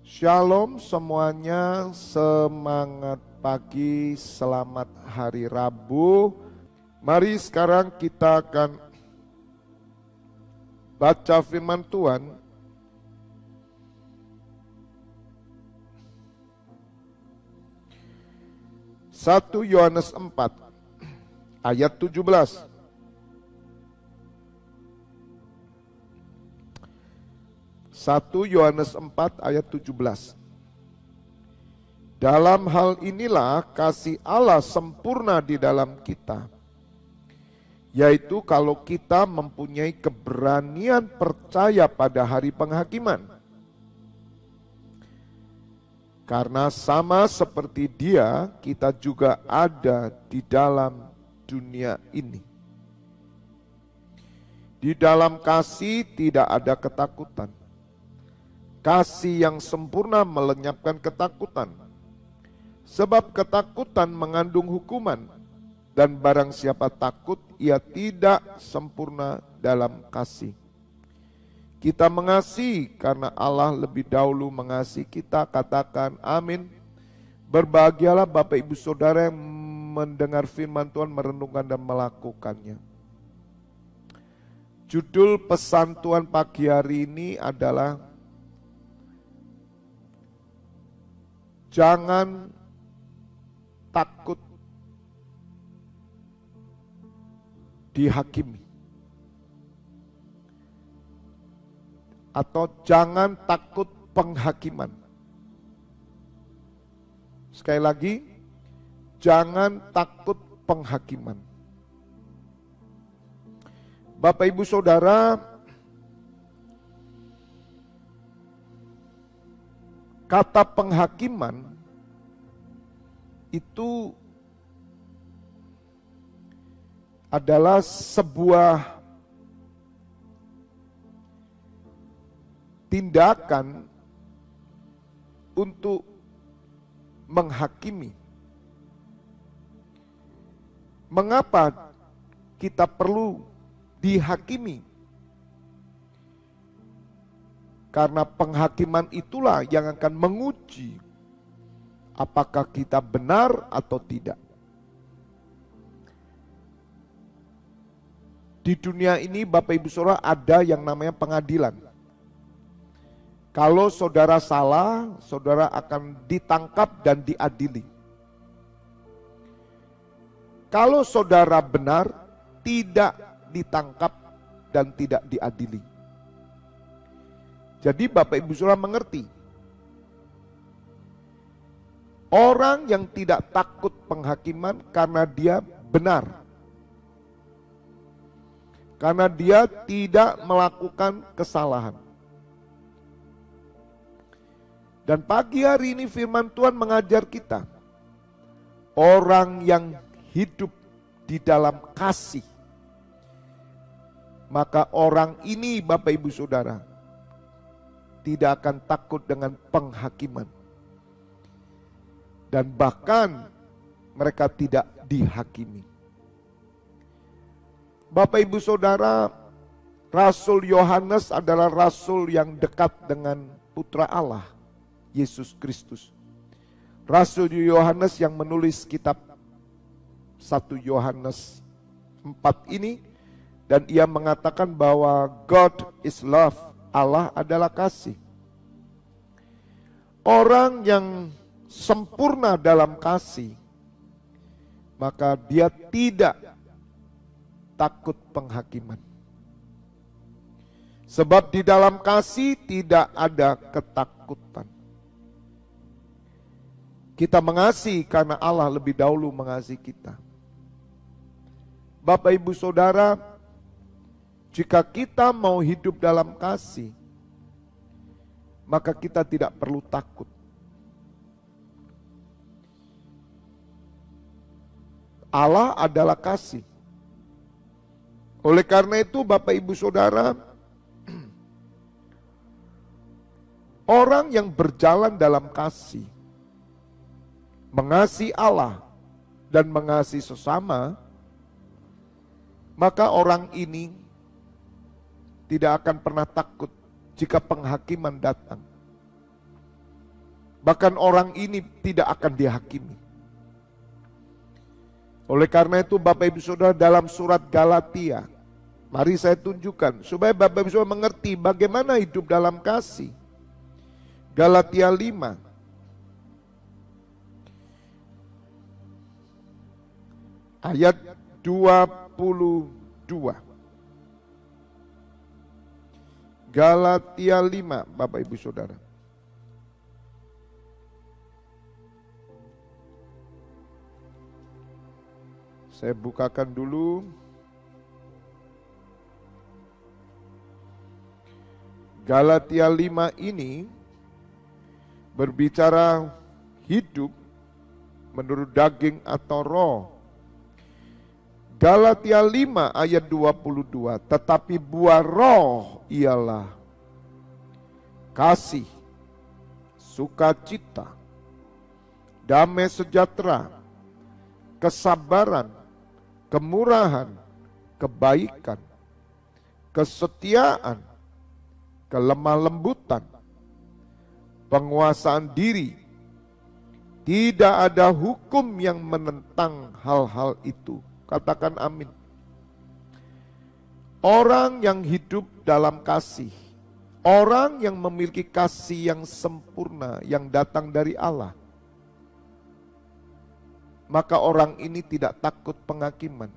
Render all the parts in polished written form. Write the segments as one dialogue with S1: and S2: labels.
S1: Shalom semuanya, semangat pagi, selamat hari Rabu. Mari sekarang kita akan baca firman Tuhan. Satu Yohanes 4 ayat 17. Satu Yohanes 4 ayat 17. Dalam hal inilah kasih Allah sempurna di dalam kita, yaitu kalau kita mempunyai keberanian percaya pada hari penghakiman. Karena sama seperti Dia, kita juga ada di dalam dunia ini. Di dalam kasih tidak ada ketakutan. Kasih yang sempurna melenyapkan ketakutan. Sebab ketakutan mengandung hukuman, dan barang siapa takut, ia tidak sempurna dalam kasih. Kita mengasihi karena Allah lebih dahulu mengasihi kita. Katakan amin. Berbahagialah Bapak Ibu Saudara yang mendengar firman Tuhan, merenungkan dan melakukannya. Judul pesan Tuhan pagi hari ini adalah jangan takut dihakimi. Atau jangan takut penghakiman. Sekali lagi, jangan takut penghakiman. Bapak Ibu Saudara, kata penghakiman itu adalah sebuah tindakan untuk menghakimi. Mengapa kita perlu dihakimi? Karena penghakiman itulah yang akan menguji apakah kita benar atau tidak. Di dunia ini Bapak Ibu Saudara ada yang namanya pengadilan. Kalau saudara salah, saudara akan ditangkap dan diadili. Kalau saudara benar, tidak ditangkap dan tidak diadili. Jadi Bapak Ibu Saudara mengerti, orang yang tidak takut penghakiman karena dia benar. Karena dia tidak melakukan kesalahan. Dan pagi hari ini firman Tuhan mengajar kita, orang yang hidup di dalam kasih, maka orang ini Bapak Ibu Saudara tidak akan takut dengan penghakiman. Dan bahkan mereka tidak dihakimi. Bapak Ibu Saudara, Rasul Yohanes adalah rasul yang dekat dengan Putra Allah, Yesus Kristus. Rasul Yohanes yang menulis kitab 1 Yohanes 4 ini, dan ia mengatakan bahwa God is love, Allah adalah kasih. Orang yang sempurna dalam kasih, maka dia tidak takut penghakiman. Sebab di dalam kasih tidak ada ketakutan. Kita mengasihi karena Allah lebih dahulu mengasihi kita. Bapak Ibu Saudara, jika kita mau hidup dalam kasih, maka kita tidak perlu takut. Allah adalah kasih. Oleh karena itu Bapak Ibu Saudara, orang yang berjalan dalam kasih, mengasihi Allah dan mengasihi sesama, maka orang ini tidak akan pernah takut jika penghakiman datang. Bahkan orang ini tidak akan dihakimi. Oleh karena itu Bapak Ibu Saudara, dalam surat Galatia, mari saya tunjukkan supaya Bapak Ibu Saudara mengerti bagaimana hidup dalam kasih. Galatia 5 ayat 22. Galatia 5 Bapak Ibu Saudara. Saya bukakan dulu. Galatia 5 ini berbicara hidup menurut daging atau roh. Galatia 5 ayat 22, tetapi buah roh ialah kasih, sukacita, damai sejahtera, kesabaran, kemurahan, kebaikan, kesetiaan, kelemah lembutan, penguasaan diri. Tidak ada hukum yang menentang hal-hal itu. Katakan amin. Orang yang hidup dalam kasih, orang yang memiliki kasih yang sempurna yang datang dari Allah, maka orang ini tidak takut penghakiman.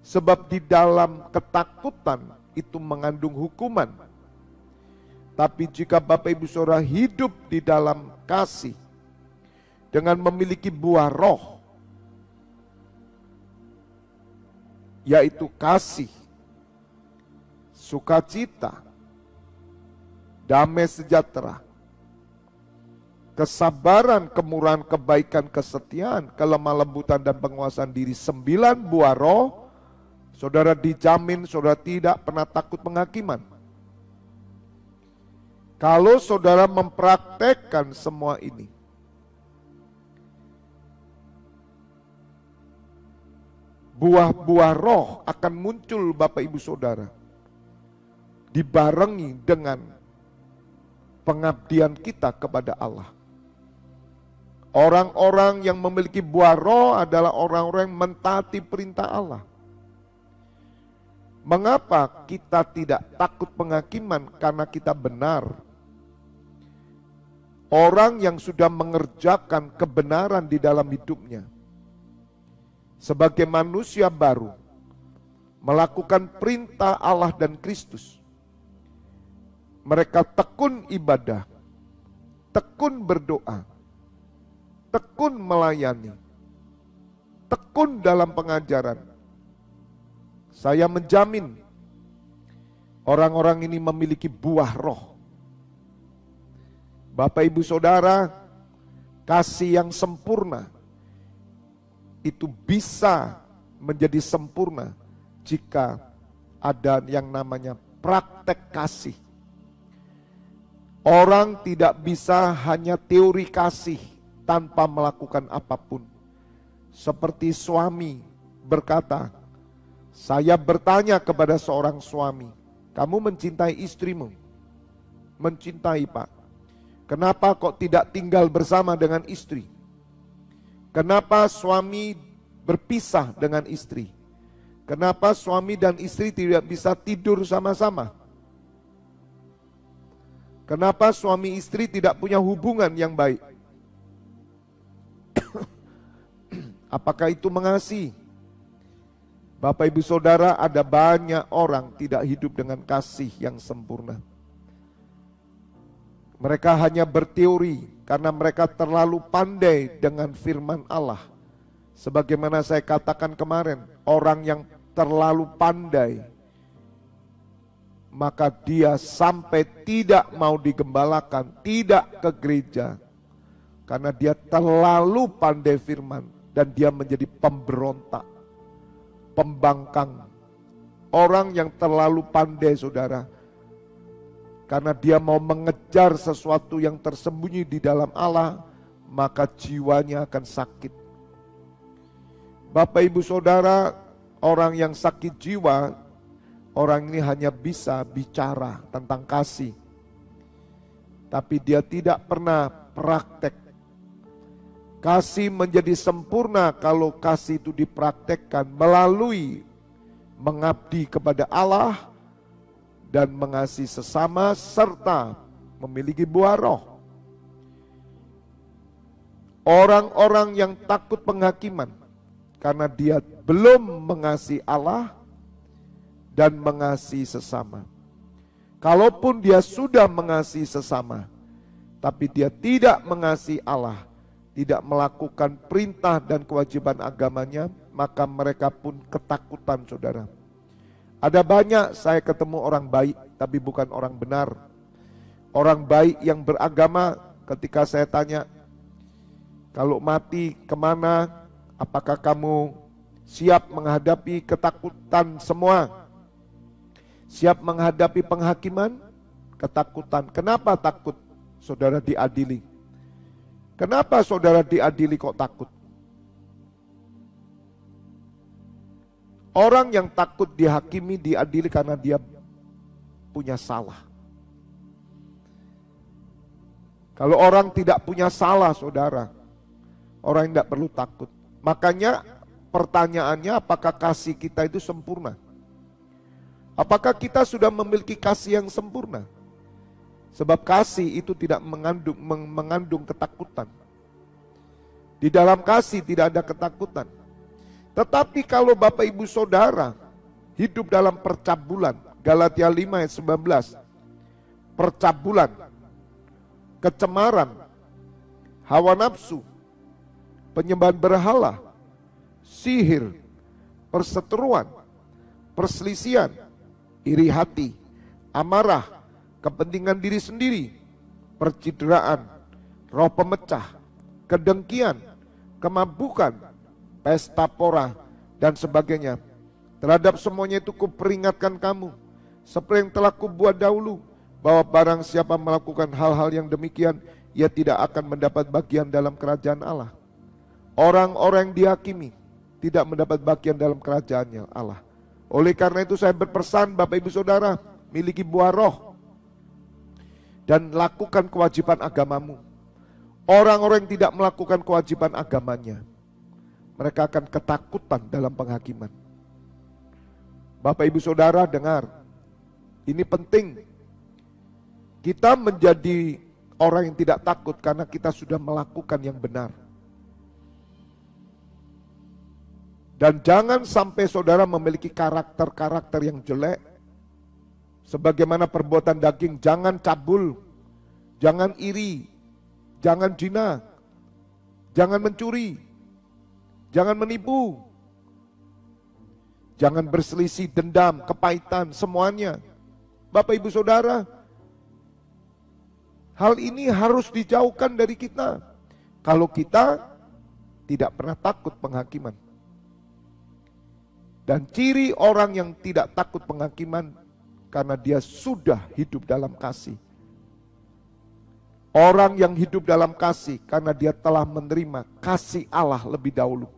S1: Sebab di dalam ketakutan itu mengandung hukuman. Tapi jika Bapak Ibu Saudara hidup di dalam kasih dengan memiliki buah roh, yaitu kasih, sukacita, damai sejahtera, kesabaran, kemurahan, kebaikan, kesetiaan, kelemah lembutan, dan penguasaan diri. 9 buah roh, saudara dijamin saudara tidak pernah takut penghakiman. Kalau saudara mempraktekkan semua ini, buah-buah roh akan muncul Bapak Ibu Saudara, dibarengi dengan pengabdian kita kepada Allah. Orang-orang yang memiliki buah roh adalah orang-orang yang mentaati perintah Allah. Mengapa kita tidak takut penghakiman? Karena kita benar. Orang yang sudah mengerjakan kebenaran di dalam hidupnya, sebagai manusia baru, melakukan perintah Allah dan Kristus. Mereka tekun ibadah, tekun berdoa, tekun melayani, tekun dalam pengajaran. Saya menjamin orang-orang ini memiliki buah roh. Bapak Ibu Saudara, kasih yang sempurna itu bisa menjadi sempurna jika ada yang namanya praktek kasih. Orang tidak bisa hanya teori kasih tanpa melakukan apapun. Seperti suami berkata, saya bertanya kepada seorang suami, kamu mencintai istrimu? Mencintai, Pak. Kenapa kok tidak tinggal bersama dengan istri? Kenapa suami berpisah dengan istri? Kenapa suami dan istri tidak bisa tidur sama-sama? Kenapa suami istri tidak punya hubungan yang baik? Apakah itu mengasihi? Bapak Ibu Saudara, ada banyak orang tidak hidup dengan kasih yang sempurna. Mereka hanya berteori karena mereka terlalu pandai dengan firman Allah. Sebagaimana saya katakan kemarin, orang yang terlalu pandai, maka dia sampai tidak mau digembalakan, tidak ke gereja. Karena dia terlalu pandai firman dan dia menjadi pemberontak, pembangkang. Orang yang terlalu pandai, saudara, karena dia mau mengejar sesuatu yang tersembunyi di dalam Allah, maka jiwanya akan sakit. Bapak Ibu Saudara, orang yang sakit jiwa, orang ini hanya bisa bicara tentang kasih, tapi dia tidak pernah praktek. Kasih menjadi sempurna kalau kasih itu dipraktekkan melalui mengabdi kepada Allah dan mengasihi sesama serta memiliki buah roh. Orang-orang yang takut penghakiman karena dia belum mengasihi Allah dan mengasihi sesama. Kalaupun dia sudah mengasihi sesama, tapi dia tidak mengasihi Allah, tidak melakukan perintah dan kewajiban agamanya, maka mereka pun ketakutan, saudara. Ada banyak saya ketemu orang baik, tapi bukan orang benar. Orang baik yang beragama, ketika saya tanya, kalau mati kemana, apakah kamu siap menghadapi ketakutan semua? Siap menghadapi penghakiman? Ketakutan. Kenapa takut? Saudara diadili. Kenapa saudara diadili kok takut? Orang yang takut dihakimi, diadili karena dia punya salah. Kalau orang tidak punya salah, saudara, orang yang tidak perlu takut. Makanya pertanyaannya, apakah kasih kita itu sempurna? Apakah kita sudah memiliki kasih yang sempurna? Sebab kasih itu tidak mengandung ketakutan. Di dalam kasih tidak ada ketakutan. Tetapi kalau Bapak Ibu Saudara hidup dalam percabulan, Galatia 5 ayat 19, percabulan, kecemaran, hawa nafsu, penyembahan berhala, sihir, perseteruan, perselisihan, iri hati, amarah, kepentingan diri sendiri, percideraan, roh pemecah, kedengkian, kemabukan, pesta pora, dan sebagainya. Terhadap semuanya itu kuperingatkan kamu, seperti yang telah kubuat dahulu, bahwa barang siapa melakukan hal-hal yang demikian, ia tidak akan mendapat bagian dalam kerajaan Allah. Orang-orang yang dihakimi tidak mendapat bagian dalam kerajaannya Allah. Oleh karena itu saya berpesan Bapak Ibu Saudara, miliki buah roh dan lakukan kewajiban agamamu. Orang-orang yang tidak melakukan kewajiban agamanya, mereka akan ketakutan dalam penghakiman. Bapak Ibu Saudara dengar, ini penting. Kita menjadi orang yang tidak takut karena kita sudah melakukan yang benar. Dan jangan sampai saudara memiliki karakter-karakter yang jelek. Sebagaimana perbuatan daging, jangan cabul, jangan iri, jangan zina, jangan mencuri, jangan menipu, jangan berselisih, dendam, kepahitan, semuanya. Bapak Ibu Saudara, hal ini harus dijauhkan dari kita. Kalau kita tidak pernah takut penghakiman. Dan ciri orang yang tidak takut penghakiman karena dia sudah hidup dalam kasih. Orang yang hidup dalam kasih karena dia telah menerima kasih Allah lebih dahulu.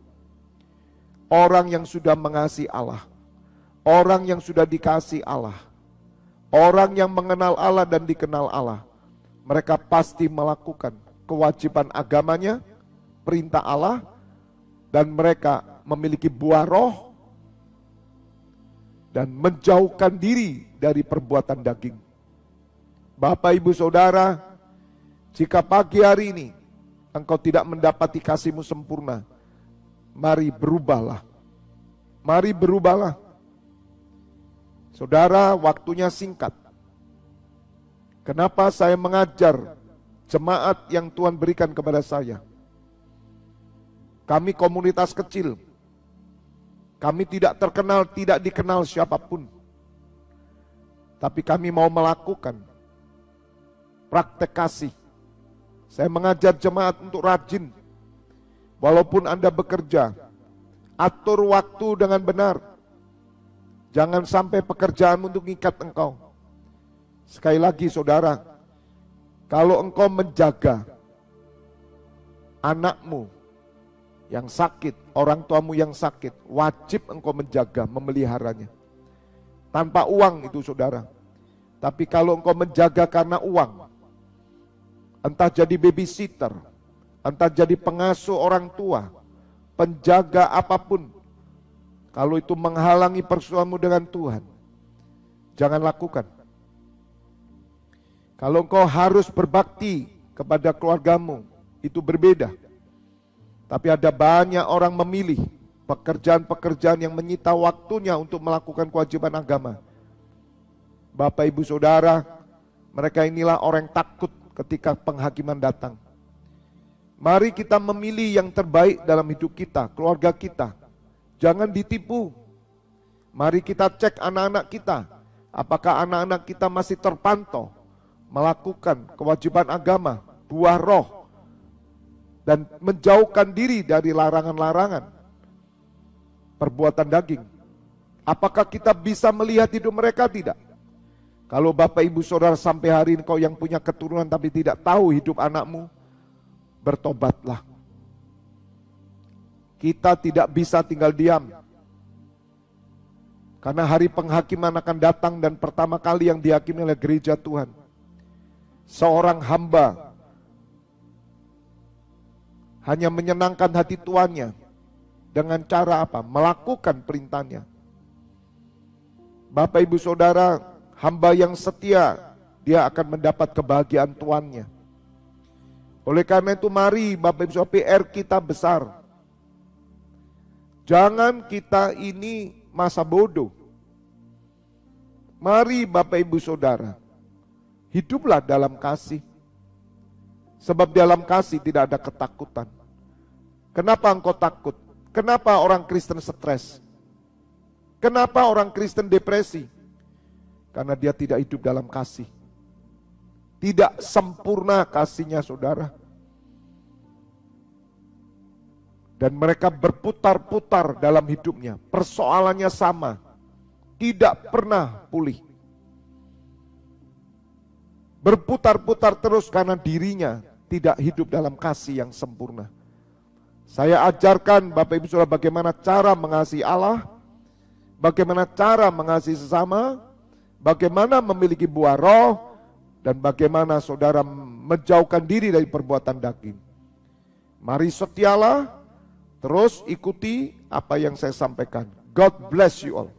S1: Orang yang sudah mengasihi Allah, orang yang sudah dikasihi Allah, orang yang mengenal Allah dan dikenal Allah, mereka pasti melakukan kewajiban agamanya, perintah Allah, dan mereka memiliki buah roh dan menjauhkan diri dari perbuatan daging. Bapak Ibu Saudara, jika pagi hari ini engkau tidak mendapati kasih-Mu sempurna, mari berubahlah. Mari berubahlah. Saudara, waktunya singkat. Kenapa saya mengajar jemaat yang Tuhan berikan kepada saya? Kami komunitas kecil. Kami tidak terkenal, tidak dikenal siapapun. Tapi kami mau melakukan praktek kasih. Saya mengajar jemaat untuk rajin. Walaupun Anda bekerja, atur waktu dengan benar. Jangan sampai pekerjaan untuk mengikat engkau. Sekali lagi saudara, kalau engkau menjaga anakmu yang sakit, orang tuamu yang sakit, wajib engkau menjaga, memeliharanya. Tanpa uang itu saudara. Tapi kalau engkau menjaga karena uang, entah jadi babysitter, entah jadi pengasuh orang tua, penjaga apapun, kalau itu menghalangi persoalanmu dengan Tuhan, jangan lakukan. Kalau engkau harus berbakti kepada keluargamu, itu berbeda. Tapi ada banyak orang memilih pekerjaan-pekerjaan yang menyita waktunya untuk melakukan kewajiban agama. Bapak, Ibu, Saudara, mereka inilah orang yang takut ketika penghakiman datang. Mari kita memilih yang terbaik dalam hidup kita, keluarga kita. Jangan ditipu. Mari kita cek anak-anak kita. Apakah anak-anak kita masih terpantau melakukan kewajiban agama, buah roh, dan menjauhkan diri dari larangan-larangan perbuatan daging. Apakah kita bisa melihat hidup mereka? Tidak. Kalau Bapak, Ibu, Saudara sampai hari ini kau yang punya keturunan tapi tidak tahu hidup anakmu, bertobatlah. Kita tidak bisa tinggal diam. Karena hari penghakiman akan datang dan pertama kali yang dihakimi oleh gereja Tuhan, seorang hamba hanya menyenangkan hati tuannya dengan cara apa? Melakukan perintahnya. Bapak, Ibu, Saudara, hamba yang setia, dia akan mendapat kebahagiaan tuannya. Oleh karena itu mari Bapak, Ibu, Saudara, PR kita besar. Jangan kita ini masa bodoh. Mari Bapak, Ibu, Saudara, hiduplah dalam kasih. Sebab dalam kasih tidak ada ketakutan. Kenapa engkau takut? Kenapa orang Kristen stres? Kenapa orang Kristen depresi? Karena dia tidak hidup dalam kasih. Tidak sempurna kasihnya, saudara. Dan mereka berputar-putar dalam hidupnya. Persoalannya sama. Tidak pernah pulih. Berputar-putar terus karena dirinya tidak hidup dalam kasih yang sempurna. Saya ajarkan Bapak, Ibu, Saudara bagaimana cara mengasihi Allah, bagaimana cara mengasihi sesama, bagaimana memiliki buah roh, dan bagaimana saudara menjauhkan diri dari perbuatan daging. Mari setialah, terus ikuti apa yang saya sampaikan. God bless you all.